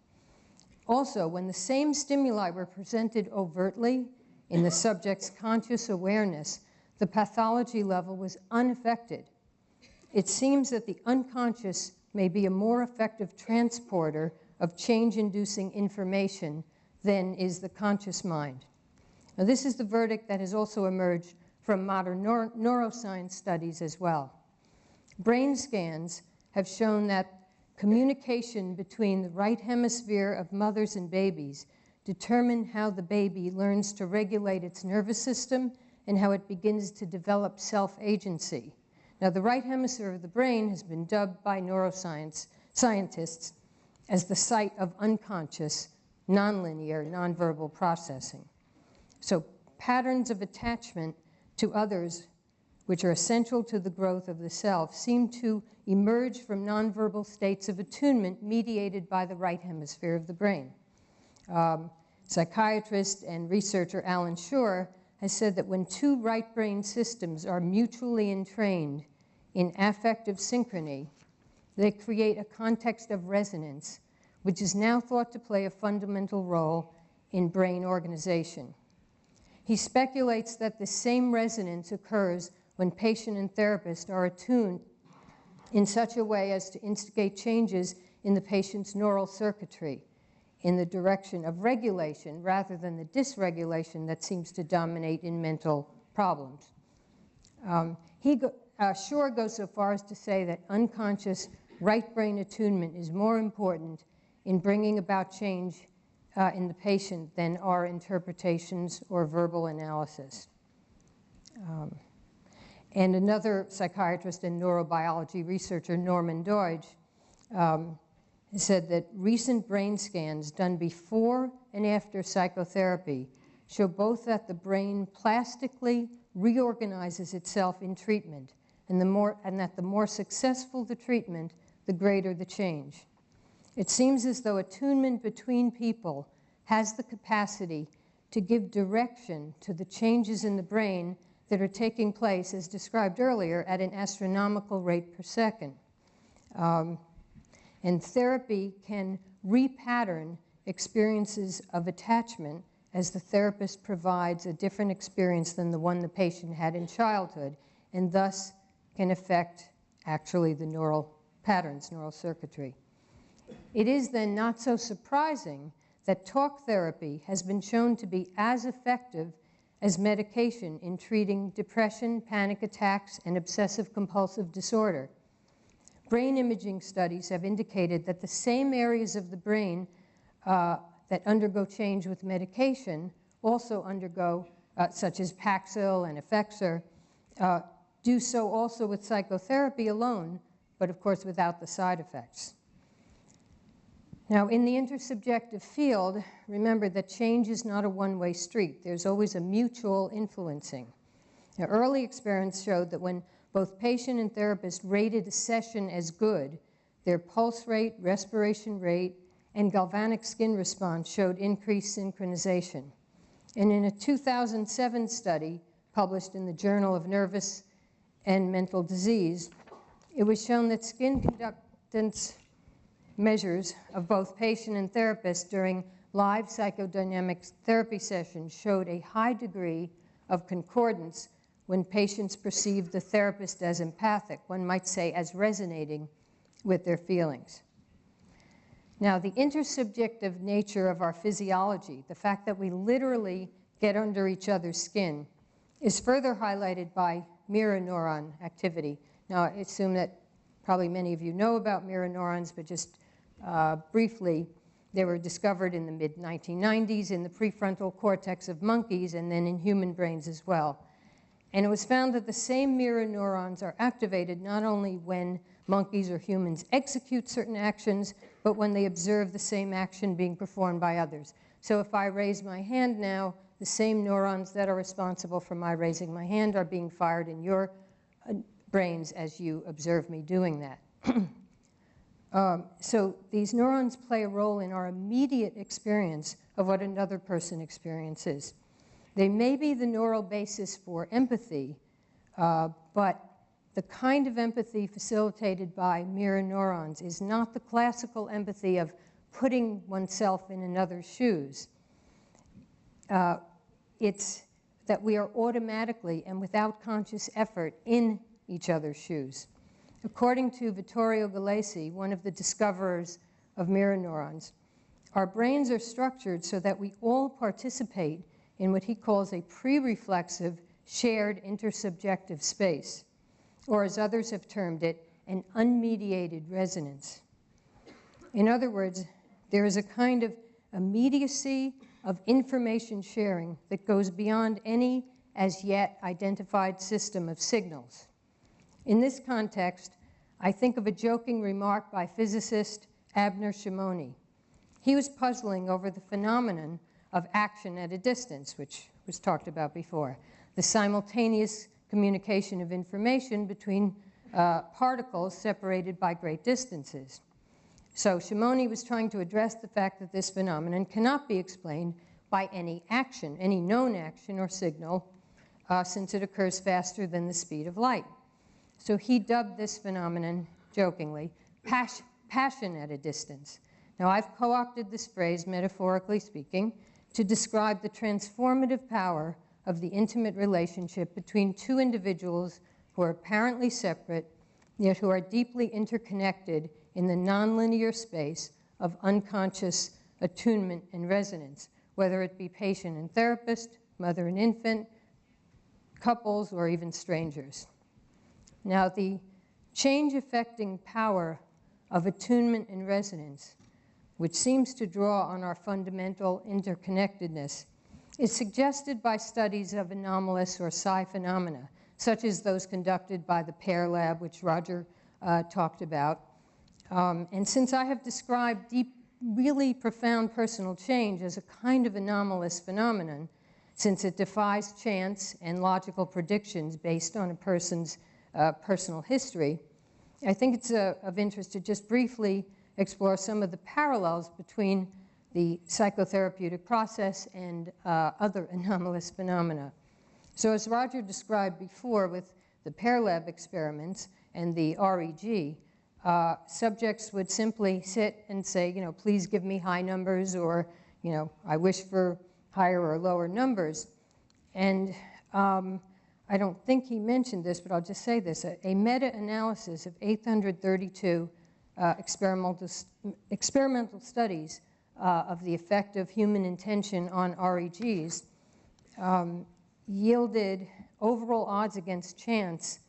Also, when the same stimuli were presented overtly in the subject's conscious awareness, the pathology level was unaffected. It seems that the unconscious may be a more effective transporter of change-inducing information than is the conscious mind. Now, this is the verdict that has also emerged from modern neuroscience studies as well. Brain scans have shown that communication between the right hemisphere of mothers and babies determine how the baby learns to regulate its nervous system and how it begins to develop self-agency. Now, the right hemisphere of the brain has been dubbed by scientists as the site of unconscious, nonlinear, nonverbal processing. So patterns of attachment to others, which are essential to the growth of the self, seem to emerge from nonverbal states of attunement mediated by the right hemisphere of the brain. Psychiatrist and researcher Alan Shore has said that when two right brain systems are mutually entrained in affective synchrony, they create a context of resonance, which is now thought to play a fundamental role in brain organization. He speculates that the same resonance occurs when patient and therapist are attuned in such a way as to instigate changes in the patient's neural circuitry in the direction of regulation rather than the dysregulation that seems to dominate in mental problems. Shore goes so far as to say that unconscious right brain attunement is more important in bringing about change in the patient than are interpretations or verbal analysis. And another psychiatrist and neurobiology researcher, Norman Doidge, said that recent brain scans done before and after psychotherapy show both that the brain plastically reorganizes itself in treatment, and that the more successful the treatment, the greater the change. It seems as though attunement between people has the capacity to give direction to the changes in the brain that are taking place, as described earlier, at an astronomical rate per second. And therapy can repattern experiences of attachment as the therapist provides a different experience than the one the patient had in childhood, and thus can affect actually the neural patterns, neural circuitry. It is then not so surprising that talk therapy has been shown to be as effective as medication in treating depression, panic attacks, and obsessive-compulsive disorder. Brain imaging studies have indicated that the same areas of the brain that undergo change with medication also undergo, such as Paxil and Effexor, do so also with psychotherapy alone, but of course without the side effects. Now, in the intersubjective field, remember that change is not a one-way street. There's always a mutual influencing. Now, early experience showed that when both patient and therapist rated a session as good, their pulse rate, respiration rate, and galvanic skin response showed increased synchronization. And in a 2007 study published in the Journal of Nervous and Mental Disease, it was shown that skin conductance measures of both patient and therapist during live psychodynamic therapy sessions showed a high degree of concordance when patients perceived the therapist as empathic, one might say as resonating with their feelings. Now, the intersubjective nature of our physiology, the fact that we literally get under each other's skin, is further highlighted by mirror neuron activity. Now, I assume that probably many of you know about mirror neurons, but just briefly, they were discovered in the mid-1990s in the prefrontal cortex of monkeys and then in human brains as well. And it was found that the same mirror neurons are activated not only when monkeys or humans execute certain actions, but when they observe the same action being performed by others. So if I raise my hand now, the same neurons that are responsible for my raising my hand are being fired in your brains as you observe me doing that. So these neurons play a role in our immediate experience of what another person experiences. They may be the neural basis for empathy, but the kind of empathy facilitated by mirror neurons is not the classical empathy of putting oneself in another's shoes. It's that we are automatically and without conscious effort in each other's shoes. According to Vittorio Galesi, one of the discoverers of mirror neurons, our brains are structured so that we all participate in what he calls a pre-reflexive shared intersubjective space, or as others have termed it, an unmediated resonance. In other words, there is a kind of immediacy of information sharing that goes beyond any as yet identified system of signals. In this context, I think of a joking remark by physicist Abner Shimoni. He was puzzling over the phenomenon of action at a distance, which was talked about before, the simultaneous communication of information between particles separated by great distances. So Shimoni was trying to address the fact that this phenomenon cannot be explained by any action, any known action or signal, since it occurs faster than the speed of light. So he dubbed this phenomenon, jokingly, passion at a distance. Now, I've co-opted this phrase, metaphorically speaking, to describe the transformative power of the intimate relationship between two individuals who are apparently separate, yet who are deeply interconnected in the nonlinear space of unconscious attunement and resonance, whether it be patient and therapist, mother and infant, couples, or even strangers. Now, the change-affecting power of attunement and resonance, which seems to draw on our fundamental interconnectedness, is suggested by studies of anomalous or psi phenomena, such as those conducted by the PAIR lab, which Roger talked about. And since I have described deep, really profound personal change as a kind of anomalous phenomenon, since it defies chance and logical predictions based on a person's personal history, I think it's of interest to just briefly explore some of the parallels between the psychotherapeutic process and other anomalous phenomena. So as Roger described before with the PAIR lab experiments and the REG, subjects would simply sit and say, please give me high numbers, or, I wish for higher or lower numbers. And I don't think he mentioned this, but I'll just say this. A meta-analysis of 832 experimental studies of the effect of human intention on REGs yielded overall odds against chance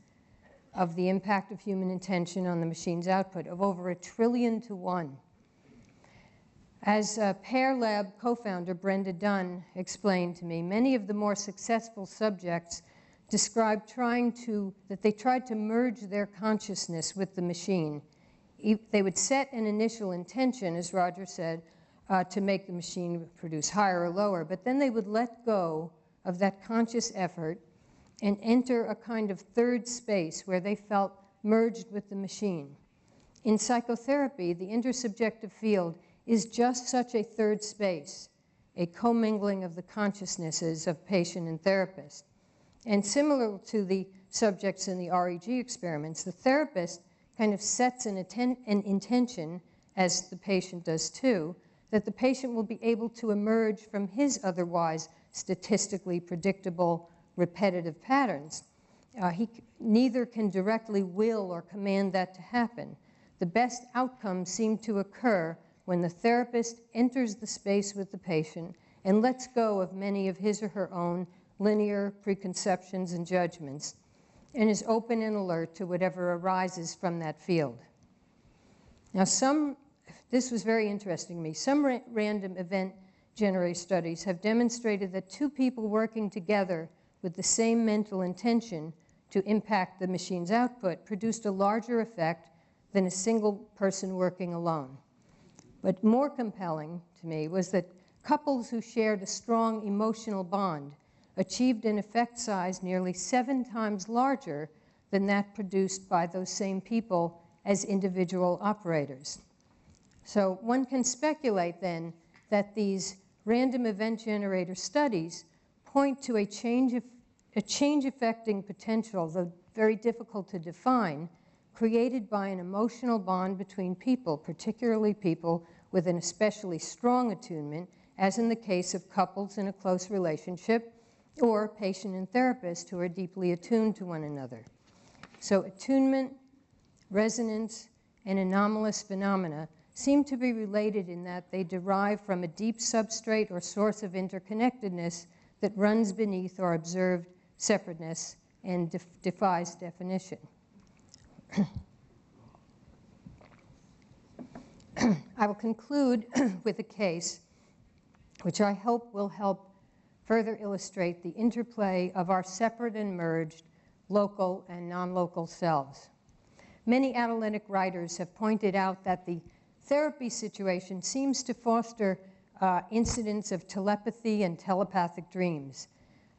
of the impact of human intention on the machine's output of over 1 trillion to 1. As PAIR lab co-founder Brenda Dunn explained to me, many of the more successful subjects described that they tried to merge their consciousness with the machine. They would set an initial intention, as Roger said, to make the machine produce higher or lower, but then they would let go of that conscious effort and enter a kind of third space where they felt merged with the machine. In psychotherapy, the intersubjective field is just such a third space, a commingling of the consciousnesses of patient and therapist. And similar to the subjects in the REG experiments, the therapist kind of sets an intention, as the patient does too, that the patient will be able to emerge from his otherwise statistically predictable repetitive patterns. He neither can directly will or command that to happen. The best outcomes seem to occur when the therapist enters the space with the patient and lets go of many of his or her own linear preconceptions and judgments, and is open and alert to whatever arises from that field. Now, this was very interesting to me. Some random event-generated studies have demonstrated that two people working together with the same mental intention to impact the machine's output produced a larger effect than a single person working alone. But more compelling to me was that couples who shared a strong emotional bond achieved an effect size nearly 7 times larger than that produced by those same people as individual operators. So one can speculate then that these random event generator studies point to a change affecting potential, though very difficult to define, created by an emotional bond between people, particularly people with an especially strong attunement, as in the case of couples in a close relationship, or patient and therapist who are deeply attuned to one another. So attunement, resonance, and anomalous phenomena seem to be related in that they derive from a deep substrate or source of interconnectedness that runs beneath our observed separateness and defies definition. I will conclude with a case which I hope will help further illustrate the interplay of our separate and merged local and non-local selves. Many analytic writers have pointed out that the therapy situation seems to foster incidents of telepathy and telepathic dreams.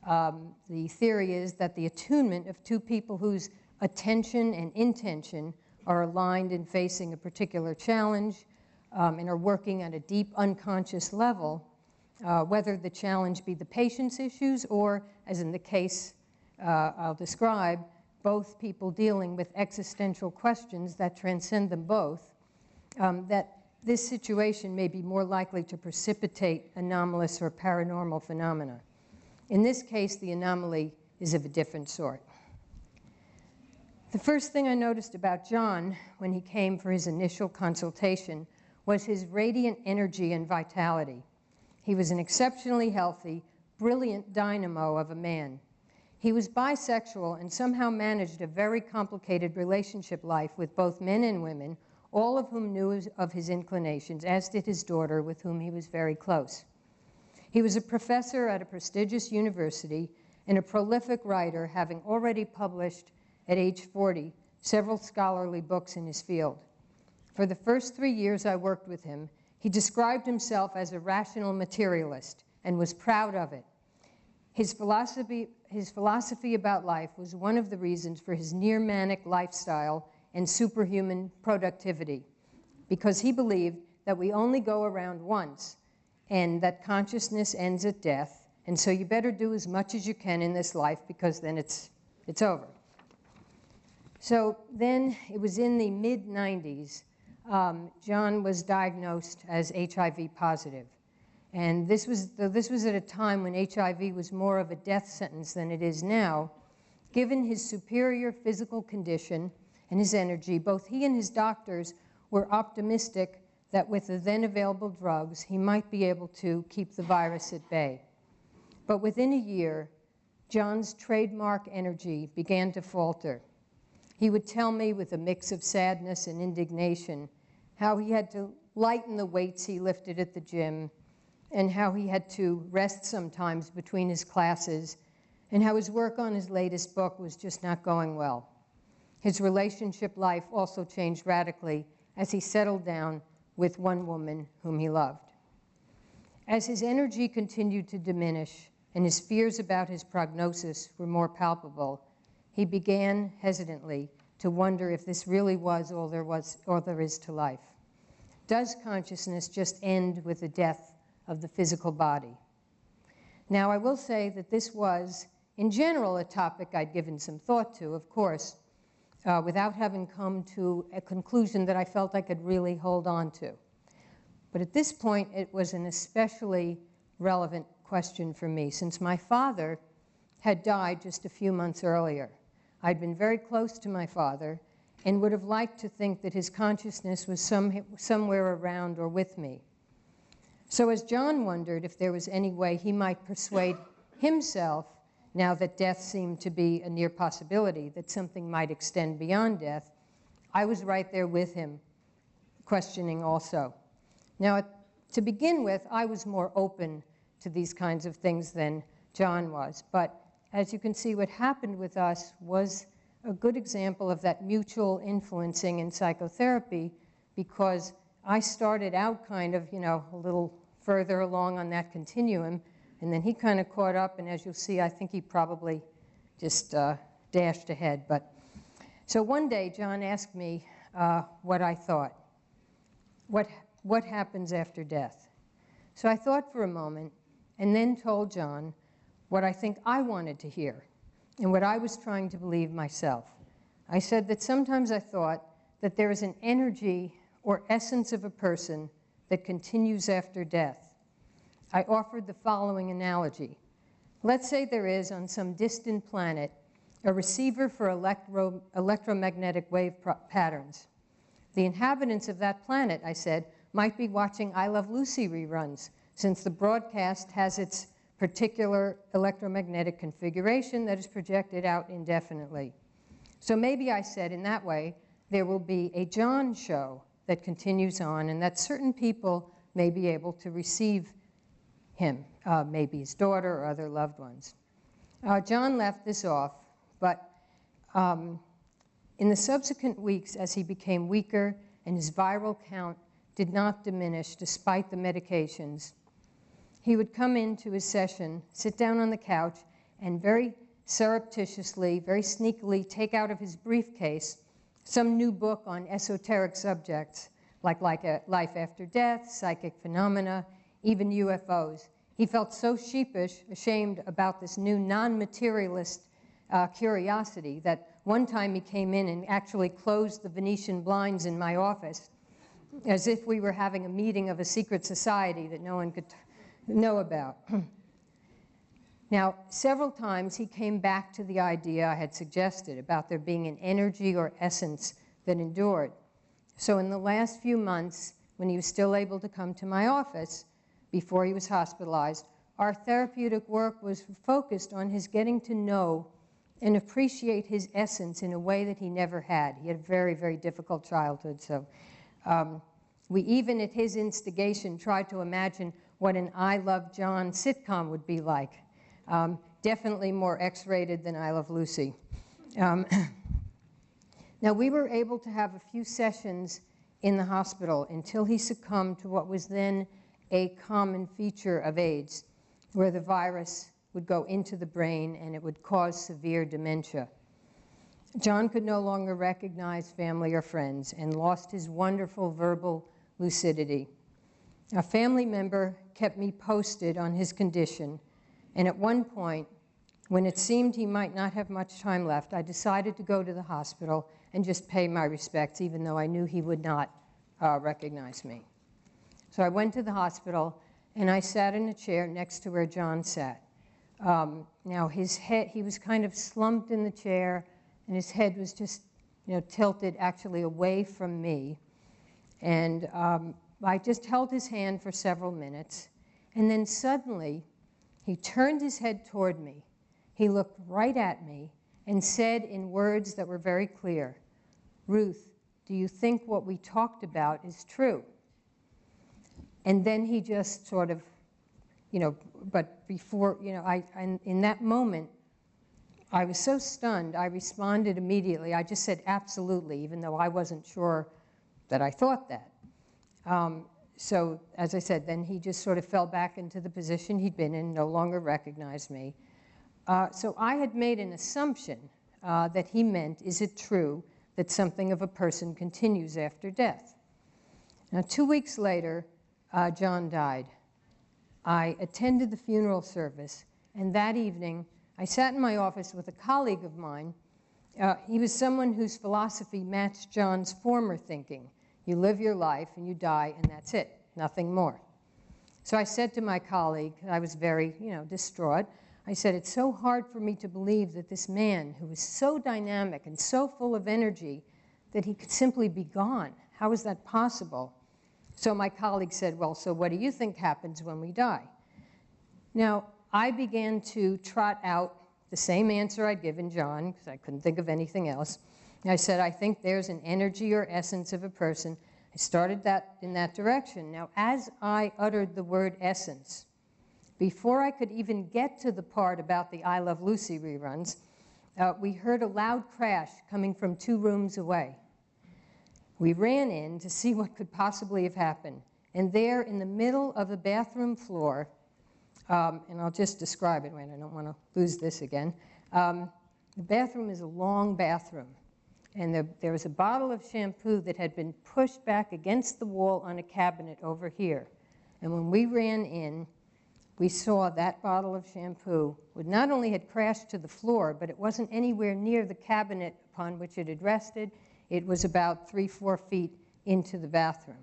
The theory is that the attunement of two people whose attention and intention are aligned in facing a particular challenge and are working at a deep unconscious level, whether the challenge be the patient's issues or, as in the case I'll describe, both people dealing with existential questions that transcend them both, that this situation may be more likely to precipitate anomalous or paranormal phenomena. In this case, the anomaly is of a different sort. The first thing I noticed about John when he came for his initial consultation was his radiant energy and vitality. He was an exceptionally healthy, brilliant dynamo of a man. He was bisexual and somehow managed a very complicated relationship life with both men and women, all of whom knew of his inclinations, as did his daughter, with whom he was very close. He was a professor at a prestigious university and a prolific writer, having already published at age 40 several scholarly books in his field. For the first 3 years I worked with him, he described himself as a rational materialist and was proud of it. His philosophy about life was one of the reasons for his near-manic lifestyle and superhuman productivity, because he believed that we only go around once and that consciousness ends at death, and so you better do as much as you can in this life because then it's over. So then it was in the mid-90s, John was diagnosed as HIV positive. And this was at a time when HIV was more of a death sentence than it is now. Given his superior physical condition and his energy, both he and his doctors were optimistic that with the then available drugs, he might be able to keep the virus at bay. But within a year, John's trademark energy began to falter. He would tell me with a mix of sadness and indignation how he had to lighten the weights he lifted at the gym, and how he had to rest sometimes between his classes, and how his work on his latest book was just not going well. His relationship life also changed radically as he settled down with one woman whom he loved. As his energy continued to diminish and his fears about his prognosis were more palpable, he began hesitantly to wonder if this really was all there is to life. Does consciousness just end with the death of the physical body? Now, I will say that this was, in general, a topic I'd given some thought to, of course, without having come to a conclusion that I felt I could really hold on to. But at this point, it was an especially relevant question for me, since my father had died just a few months earlier. I'd been very close to my father and would have liked to think that his consciousness was somewhere around or with me. So as John wondered if there was any way he might persuade himself, now that death seemed to be a near possibility, that something might extend beyond death, I was right there with him, questioning also. Now, to begin with, I was more open to these kinds of things than John was. But as you can see, what happened with us was a good example of that mutual influencing in psychotherapy, because I started out kind of, a little further along on that continuum, and then he kind of caught up, and as you'll see, I think he probably just dashed ahead. But So one day, John asked me what I thought. What happens after death? So I thought for a moment and then told John what I think I wanted to hear and what I was trying to believe myself. I said that sometimes I thought that there is an energy or essence of a person that continues after death. I offered the following analogy. Let's say there is, on some distant planet, a receiver for electromagnetic wave patterns. The inhabitants of that planet, I said, might be watching I Love Lucy reruns, since the broadcast has its particular electromagnetic configuration that is projected out indefinitely. So maybe I said, in that way, there will be a John show that continues on, and that certain people may be able to receive him, maybe his daughter or other loved ones. John left this off, but in the subsequent weeks, as he became weaker and his viral count did not diminish despite the medications, he would come into his session, sit down on the couch, and very surreptitiously, very sneakily take out of his briefcase some new book on esoteric subjects like life after death, psychic phenomena, even UFOs. He felt so sheepish, ashamed about this new non-materialist curiosity that one time he came in and actually closed the Venetian blinds in my office as if we were having a meeting of a secret society that no one could know about. Now, several times he came back to the idea I had suggested about there being an energy or essence that endured. So in the last few months, when he was still able to come to my office before he was hospitalized, our therapeutic work was focused on his getting to know and appreciate his essence in a way that he never had. He had a very, very difficult childhood, so we even, at his instigation, tried to imagine what an I Love John sitcom would be like. Definitely more X-rated than I Love Lucy. Now, we were able to have a few sessions in the hospital until he succumbed to what was then a common feature of AIDS, where the virus would go into the brain and it would cause severe dementia. John could no longer recognize family or friends and lost his wonderful verbal lucidity. A family member kept me posted on his condition, and at one point, when it seemed he might not have much time left, I decided to go to the hospital and just pay my respects, even though I knew he would not recognize me. So I went to the hospital, and I sat in a chair next to where John sat. Now, his head, he was kind of slumped in the chair, and his head was just, tilted actually away from me. And I just held his hand for several minutes, and then suddenly, he turned his head toward me. He looked right at me and said in words that were very clear, "Ruth, do you think what we talked about is true?" And then he just sort of, but before, in that moment, I was so stunned, I responded immediately. I just said, absolutely, even though I wasn't sure that I thought that. So, as I said, then he just sort of fell back into the position he'd been in, no longer recognized me. So I had made an assumption that he meant, is it true that something of a person continues after death? Now, 2 weeks later, John died. I attended the funeral service, and that evening, I sat in my office with a colleague of mine. He was someone whose philosophy matched John's former thinking. You live your life, and you die, and that's it, nothing more. So I said to my colleague, I was very, distraught, I said, it's so hard for me to believe that this man who was so dynamic and so full of energy that he could simply be gone. How is that possible? So my colleague said, well, so what do you think happens when we die? Now, I began to trot out the same answer I'd given John, because I couldn't think of anything else. I said, I think there's an energy or essence of a person. I started that in that direction. Now, as I uttered the word essence, before I could even get to the part about the I Love Lucy reruns, we heard a loud crash coming from 2 rooms away. We ran in to see what could possibly have happened. And there, in the middle of the bathroom floor, and I'll just describe it, wait, I don't want to lose this again. The bathroom is a long bathroom. and there was a bottle of shampoo that had been pushed back against the wall on a cabinet over here. And when we ran in, we saw that bottle of shampoo would not only had crashed to the floor, but it wasn't anywhere near the cabinet upon which it had rested. It was about 3-4 feet into the bathroom.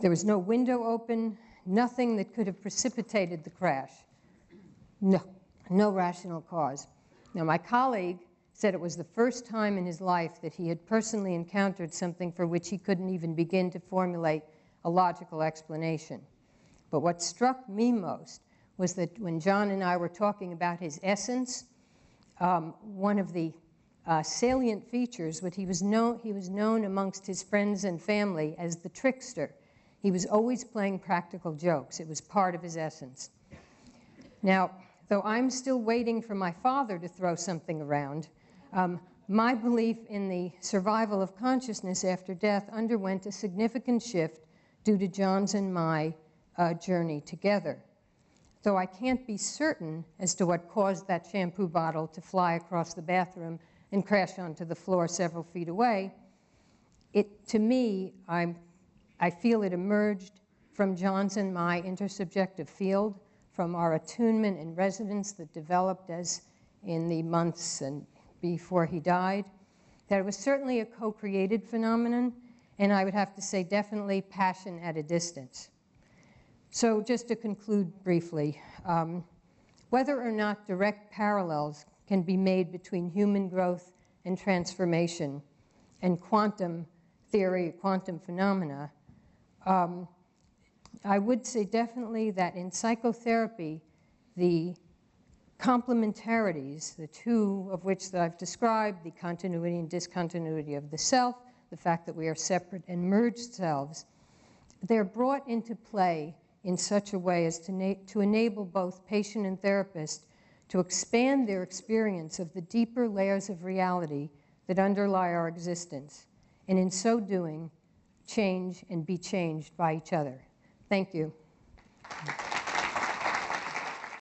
There was no window open, nothing that could have precipitated the crash. No rational cause. Now, my colleague said it was the first time in his life that he had personally encountered something for which he couldn't even begin to formulate a logical explanation. But what struck me most was that when John and I were talking about his essence, one of the salient features, what he was known amongst his friends and family as the trickster. He was always playing practical jokes. It was part of his essence. Now, though I'm still waiting for my father to throw something around, my belief in the survival of consciousness after death underwent a significant shift due to John's and my journey together. Though I can't be certain as to what caused that shampoo bottle to fly across the bathroom and crash onto the floor several feet away, to me, I feel it emerged from John's and my intersubjective field, from our attunement and resonance that developed as in the months and before he died, that it was certainly a co-created phenomenon, and I would have to say definitely passion at a distance. So just to conclude briefly, whether or not direct parallels can be made between human growth and transformation and quantum theory, quantum phenomena, I would say definitely that in psychotherapy, the complementarities, the two of which that I've described, the continuity and discontinuity of the self, the fact that we are separate and merged selves, they're brought into play in such a way as to enable both patient and therapist to expand their experience of the deeper layers of reality that underlie our existence, and in so doing, change and be changed by each other. Thank you.